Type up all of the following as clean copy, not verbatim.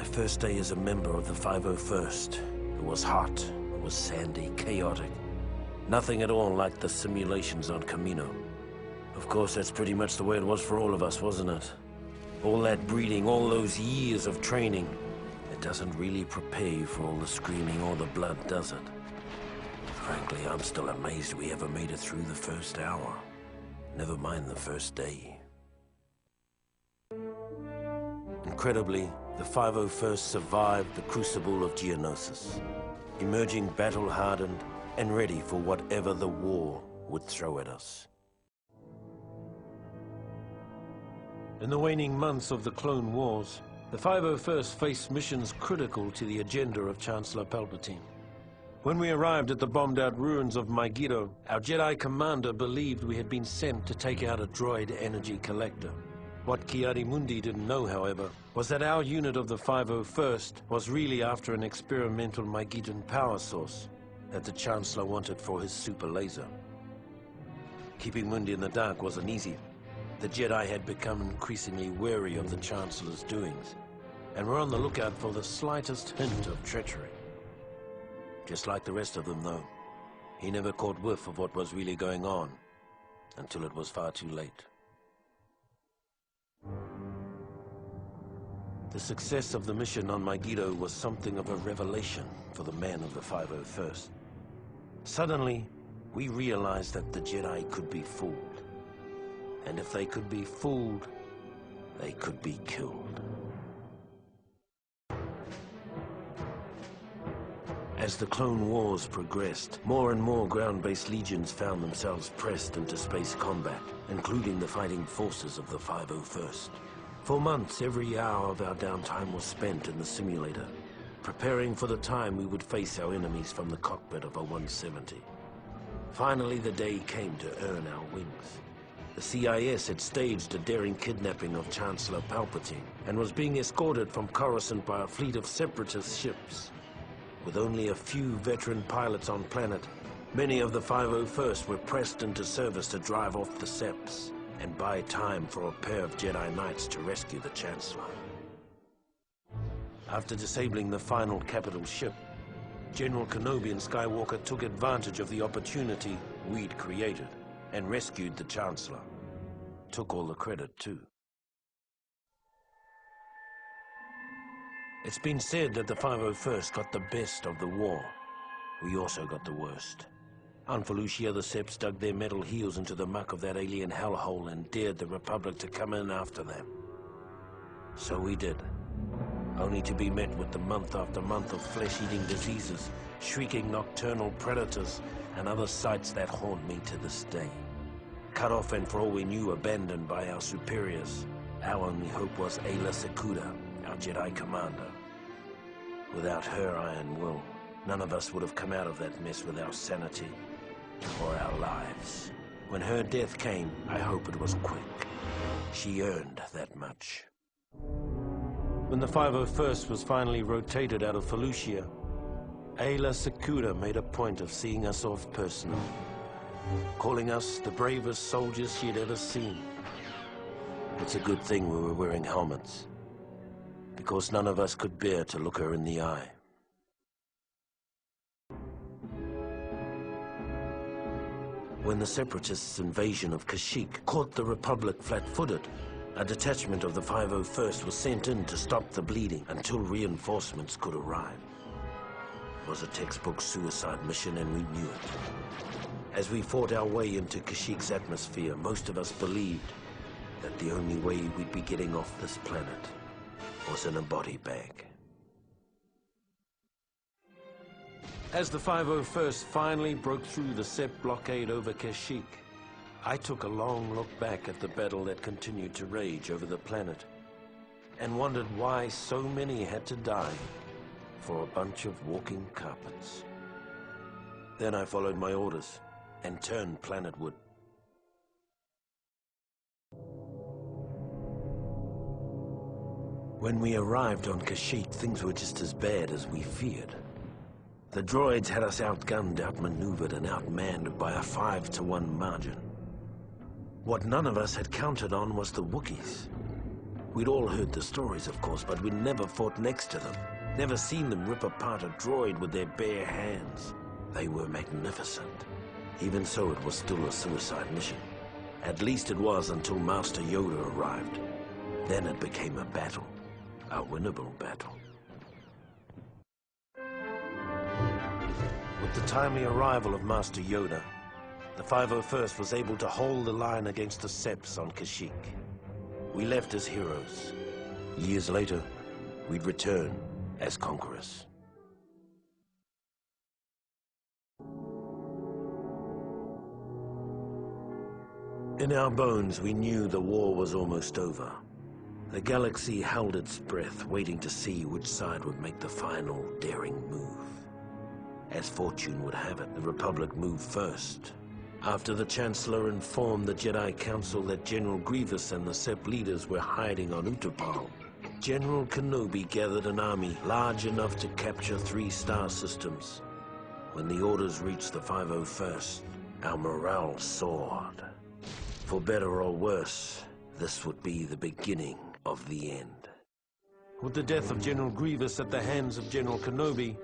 first day as a member of the 501st. It was hot, it was sandy, chaotic. Nothing at all like the simulations on Camino. Of course, that's pretty much the way it was for all of us, wasn't it? All that breeding, all those years of training. It doesn't really prepare you for all the screaming or the blood, does it? Frankly, I'm still amazed we ever made it through the first hour. Never mind the first day. Incredibly, the 501st survived the crucible of Geonosis, emerging battle-hardened and ready for whatever the war would throw at us. In the waning months of the Clone Wars, the 501st faced missions critical to the agenda of Chancellor Palpatine. When we arrived at the bombed-out ruins of Megiddo, our Jedi commander believed we had been sent to take out a droid energy collector. What Ki-Adi-Mundi didn't know, however, was that our unit of the 501st was really after an experimental Megiddan power source that the Chancellor wanted for his super laser. Keeping Mundi in the dark wasn't easy. The Jedi had become increasingly wary of the Chancellor's doings, and were on the lookout for the slightest hint of treachery. Just like the rest of them, though, he never caught whiff of what was really going on until it was far too late. The success of the mission on Megiddo was something of a revelation for the men of the 501st. Suddenly, we realized that the Jedi could be fooled. And if they could be fooled, they could be killed. As the Clone Wars progressed, more and more ground-based legions found themselves pressed into space combat, including the fighting forces of the 501st. For months, every hour of our downtime was spent in the simulator, preparing for the time we would face our enemies from the cockpit of a 170. Finally, the day came to earn our wings. The CIS had staged a daring kidnapping of Chancellor Palpatine and was being escorted from Coruscant by a fleet of separatist ships. With only a few veteran pilots on planet, many of the 501st were pressed into service to drive off the Seps and buy time for a pair of Jedi Knights to rescue the Chancellor. After disabling the final capital ship, General Kenobi and Skywalker took advantage of the opportunity we'd created and rescued the Chancellor. Took all the credit, too. It's been said that the 501st got the best of the war. We also got the worst. On Felucia, the Seps dug their metal heels into the muck of that alien hellhole and dared the Republic to come in after them. So we did, only to be met with the month after month of flesh-eating diseases, shrieking nocturnal predators, and other sights that haunt me to this day. Cut off and for all we knew, abandoned by our superiors. Our only hope was Aayla Secura, our Jedi commander. Without her iron will, none of us would have come out of that mess with our sanity or our lives. When her death came, I hope it was quick. She earned that much. When the 501st was finally rotated out of Felucia, Aayla Secura made a point of seeing us off personally, calling us the bravest soldiers she'd ever seen. It's a good thing we were wearing helmets, because none of us could bear to look her in the eye. When the Separatists' invasion of Kashyyyk caught the Republic flat-footed, a detachment of the 501st was sent in to stop the bleeding until reinforcements could arrive. It was a textbook suicide mission, and we knew it. As we fought our way into Kashyyyk's atmosphere, most of us believed that the only way we'd be getting off this planet was in a body bag. As the 501st finally broke through the Sep blockade over Kashyyyk, I took a long look back at the battle that continued to rage over the planet and wondered why so many had to die for a bunch of walking carpets. Then I followed my orders and turned planetward. When we arrived on Kashyyyk, things were just as bad as we feared. The droids had us outgunned, outmaneuvered, and outmanned by a 5-to-1 margin. What none of us had counted on was the Wookiees. We'd all heard the stories, of course, but we'd never fought next to them. Never seen them rip apart a droid with their bare hands. They were magnificent. Even so, it was still a suicide mission. At least it was until Master Yoda arrived. Then it became a battle. A winnable battle. With the timely arrival of Master Yoda, the 501st was able to hold the line against the Seps on Kashyyyk. We left as heroes. Years later, we'd return as conquerors. In our bones, we knew the war was almost over. The galaxy held its breath, waiting to see which side would make the final, daring move. As fortune would have it, the Republic moved first. After the Chancellor informed the Jedi Council that General Grievous and the Sept leaders were hiding on Utapau, General Kenobi gathered an army large enough to capture 3 star systems. When the orders reached the 501st, our morale soared. For better or worse, this would be the beginning of the end. With the death of General Grievous at the hands of General Kenobi,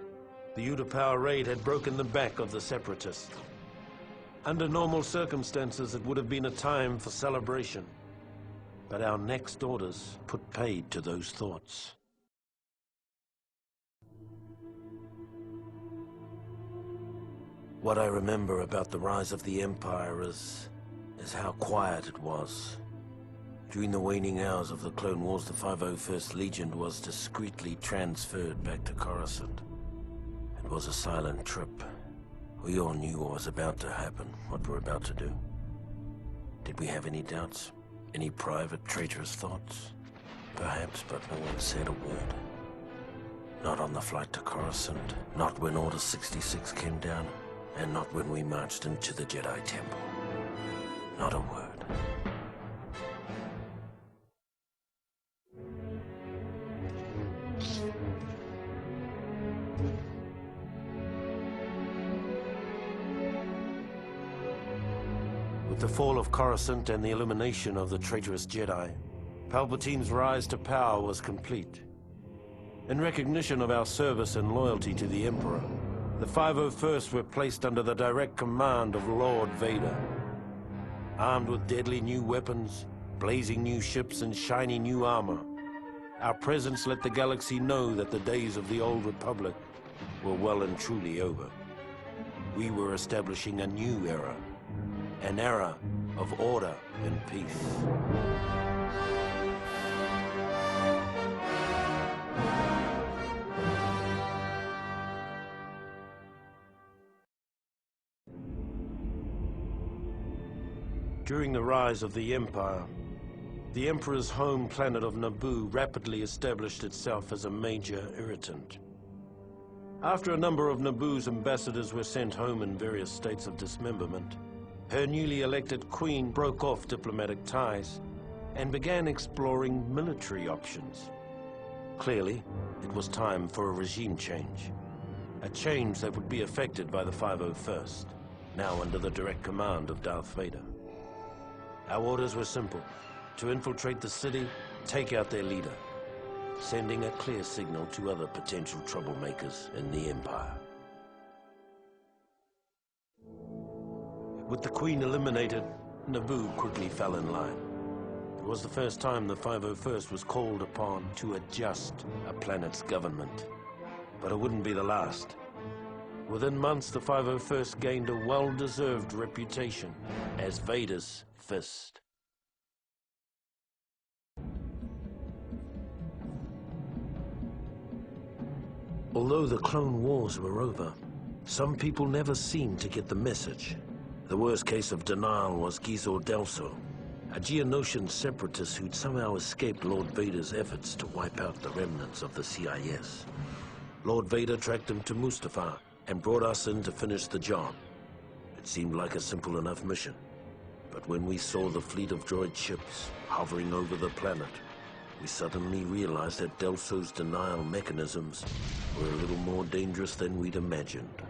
the Utapau raid had broken the back of the Separatists. Under normal circumstances, it would have been a time for celebration. But our next orders put paid to those thoughts. What I remember about the rise of the Empire is how quiet it was. During the waning hours of the Clone Wars, the 501st Legion was discreetly transferred back to Coruscant. It was a silent trip. We all knew what was about to happen, what we're about to do. Did we have any doubts? Any private, traitorous thoughts? Perhaps, but no one said a word. Not on the flight to Coruscant, not when Order 66 came down, and not when we marched into the Jedi Temple. Not a word. With the fall of Coruscant and the elimination of the traitorous Jedi, Palpatine's rise to power was complete. In recognition of our service and loyalty to the Emperor, the 501st were placed under the direct command of Lord Vader. Armed with deadly new weapons, blazing new ships, and shiny new armor, our presence let the galaxy know that the days of the old Republic were well and truly over. We were establishing a new era. An era of order and peace. During the rise of the Empire, the Emperor's home planet of Naboo rapidly established itself as a major irritant. After a number of Naboo's ambassadors were sent home in various states of dismemberment, her newly elected queen broke off diplomatic ties and began exploring military options. Clearly, it was time for a regime change. A change that would be effected by the 501st, now under the direct command of Darth Vader. Our orders were simple: to infiltrate the city, take out their leader, sending a clear signal to other potential troublemakers in the Empire. With the Queen eliminated, Naboo quickly fell in line. It was the first time the 501st was called upon to adjust a planet's government. But it wouldn't be the last. Within months, the 501st gained a well-deserved reputation as Vader's fist. Although the Clone Wars were over, some people never seemed to get the message. The worst case of denial was Gizor Delso, a Geonosian separatist who'd somehow escaped Lord Vader's efforts to wipe out the remnants of the CIS. Lord Vader tracked him to Mustafar and brought us in to finish the job. It seemed like a simple enough mission. But when we saw the fleet of droid ships hovering over the planet, we suddenly realized that Delso's denial mechanisms were a little more dangerous than we'd imagined.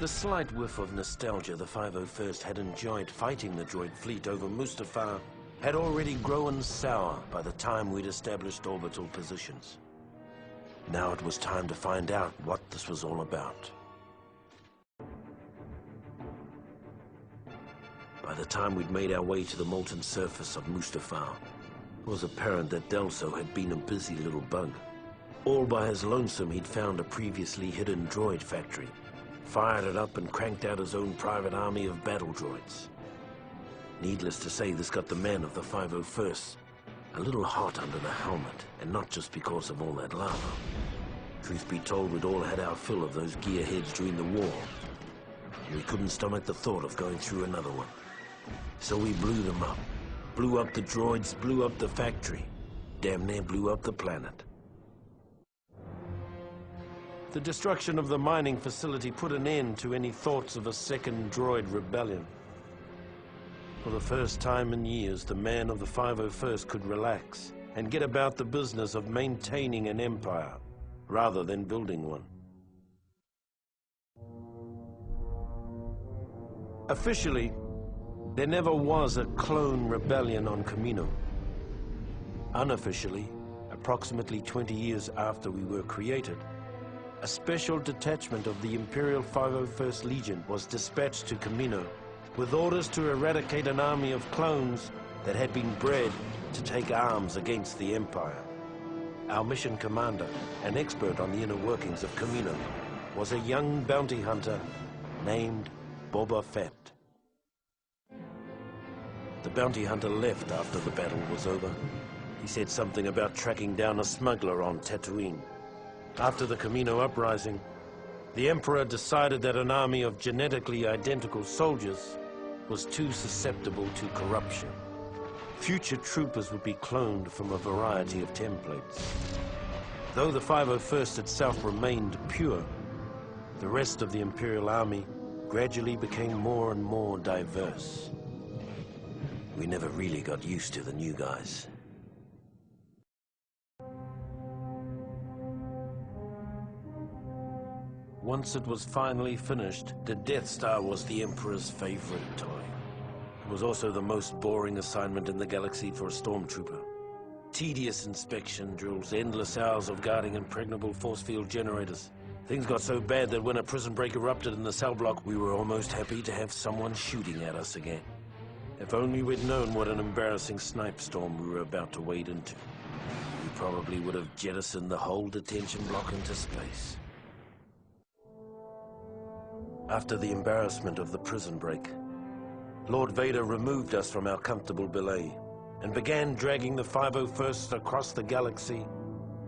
The slight whiff of nostalgia the 501st had enjoyed fighting the droid fleet over Mustafar had already grown sour by the time we'd established orbital positions. Now it was time to find out what this was all about. By the time we'd made our way to the molten surface of Mustafar, it was apparent that Delso had been a busy little bug. All by his lonesome, he'd found a previously hidden droid factory, fired it up and cranked out his own private army of battle droids. Needless to say, this got the men of the 501st a little hot under the helmet, and not just because of all that lava. Truth be told, we'd all had our fill of those gearheads during the war, and we couldn't stomach the thought of going through another one. So we blew them up. Blew up the droids, blew up the factory. Damn near blew up the planet. The destruction of the mining facility put an end to any thoughts of a second droid rebellion. For the first time in years, the man of the 501st could relax and get about the business of maintaining an empire, rather than building one. Officially, there never was a clone rebellion on Camino. Unofficially, approximately 20 years after we were created, a special detachment of the Imperial 501st Legion was dispatched to Camino with orders to eradicate an army of clones that had been bred to take arms against the Empire. Our mission commander, an expert on the inner workings of Camino, was a young bounty hunter named Boba Fett. The bounty hunter left after the battle was over. He said something about tracking down a smuggler on Tatooine. After the Camino uprising, the Emperor decided that an army of genetically identical soldiers was too susceptible to corruption. Future troopers would be cloned from a variety of templates. Though the 501st itself remained pure, the rest of the Imperial Army gradually became more and more diverse. We never really got used to the new guys. Once it was finally finished, the Death Star was the Emperor's favorite toy. It was also the most boring assignment in the galaxy for a stormtrooper. Tedious inspection drills, endless hours of guarding impregnable force field generators. Things got so bad that when a prison break erupted in the cell block, we were almost happy to have someone shooting at us again. If only we'd known what an embarrassing snipe storm we were about to wade into. We probably would have jettisoned the whole detention block into space. After the embarrassment of the prison break, Lord Vader removed us from our comfortable belay and began dragging the 501st across the galaxy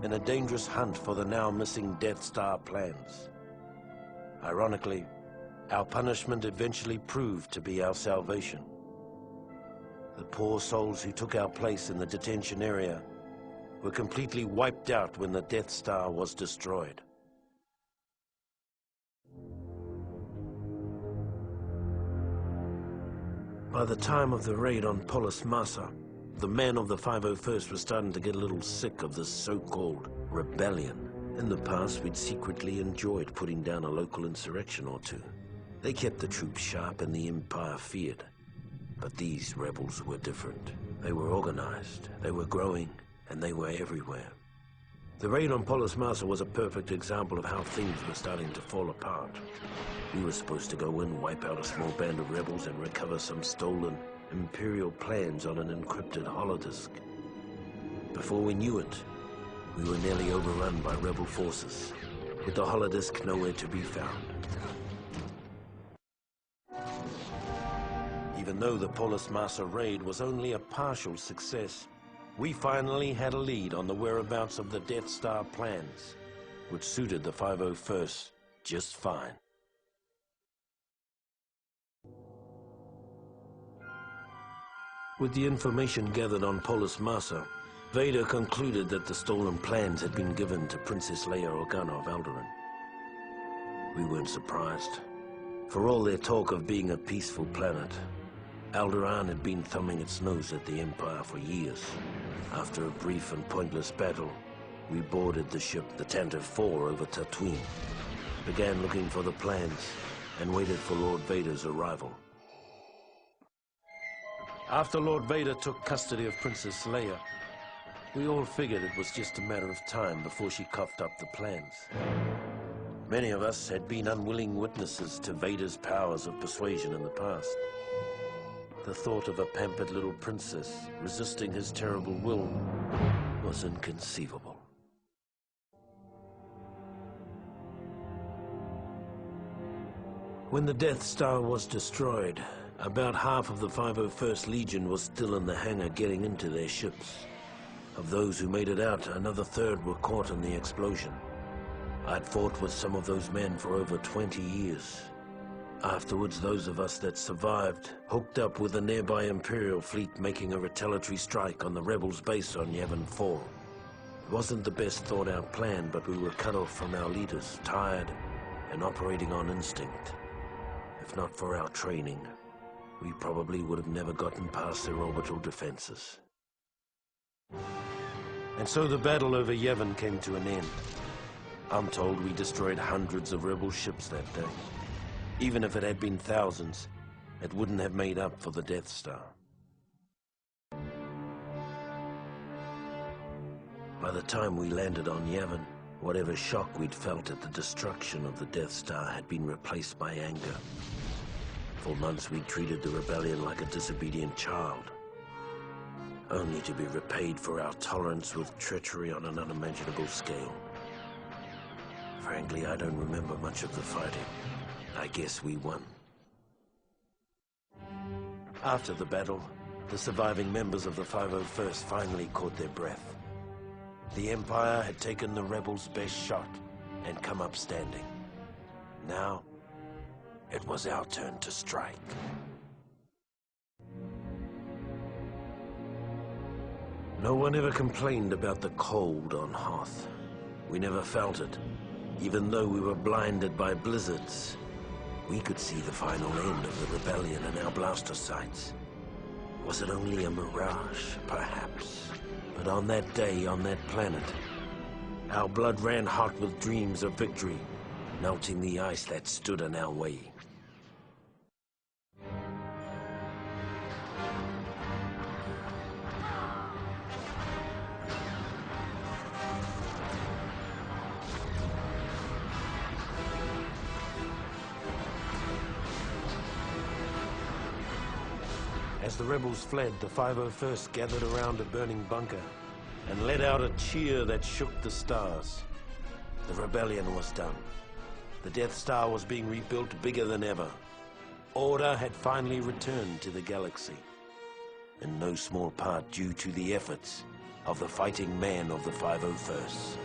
in a dangerous hunt for the now missing Death Star plans. Ironically, our punishment eventually proved to be our salvation. The poor souls who took our place in the detention area were completely wiped out when the Death Star was destroyed. By the time of the raid on Polis Massa, the men of the 501st were starting to get a little sick of this so-called rebellion. In the past, we'd secretly enjoyed putting down a local insurrection or two. They kept the troops sharp and the Empire feared. But these rebels were different. They were organized, they were growing, and they were everywhere. The raid on Polis Massa was a perfect example of how things were starting to fall apart. We were supposed to go in, wipe out a small band of rebels, and recover some stolen Imperial plans on an encrypted holodisk. Before we knew it, we were nearly overrun by rebel forces, with the holodisk nowhere to be found. Even though the Polis Massa raid was only a partial success, we finally had a lead on the whereabouts of the Death Star plans, which suited the 501st just fine. With the information gathered on Polis Massa, Vader concluded that the stolen plans had been given to Princess Leia Organa of Alderaan. We weren't surprised. For all their talk of being a peaceful planet, Alderaan had been thumbing its nose at the Empire for years. After a brief and pointless battle, we boarded the ship, the Tantive 4, over Tatooine, began looking for the plans, and waited for Lord Vader's arrival. After Lord Vader took custody of Princess Leia, we all figured it was just a matter of time before she coughed up the plans. Many of us had been unwilling witnesses to Vader's powers of persuasion in the past. The thought of a pampered little princess resisting his terrible will was inconceivable. When the Death Star was destroyed, about half of the 501st Legion was still in the hangar getting into their ships. Of those who made it out, another third were caught in the explosion. I'd fought with some of those men for over 20 years. Afterwards, those of us that survived hooked up with a nearby Imperial fleet making a retaliatory strike on the rebels' base on Yavin 4. It wasn't the best thought-out plan, but we were cut off from our leaders, tired and operating on instinct. If not for our training, we probably would have never gotten past their orbital defenses. And so the battle over Yavin came to an end. I'm told we destroyed hundreds of rebel ships that day. Even if it had been thousands, it wouldn't have made up for the Death Star. By the time we landed on Yavin, whatever shock we'd felt at the destruction of the Death Star had been replaced by anger. For months we treated the rebellion like a disobedient child, only to be repaid for our tolerance with treachery on an unimaginable scale. Frankly, I don't remember much of the fighting. I guess we won. After the battle, the surviving members of the 501st finally caught their breath. The Empire had taken the rebels' best shot and come up standing. Now, it was our turn to strike. No one ever complained about the cold on Hoth. We never felt it. Even though we were blinded by blizzards, we could see the final end of the rebellion in our blaster sights. Was it only a mirage, perhaps? But on that day, on that planet, our blood ran hot with dreams of victory, melting the ice that stood in our way. As the rebels fled, the 501st gathered around a burning bunker and let out a cheer that shook the stars. The rebellion was done. The Death Star was being rebuilt bigger than ever. Order had finally returned to the galaxy, in no small part due to the efforts of the fighting men of the 501st.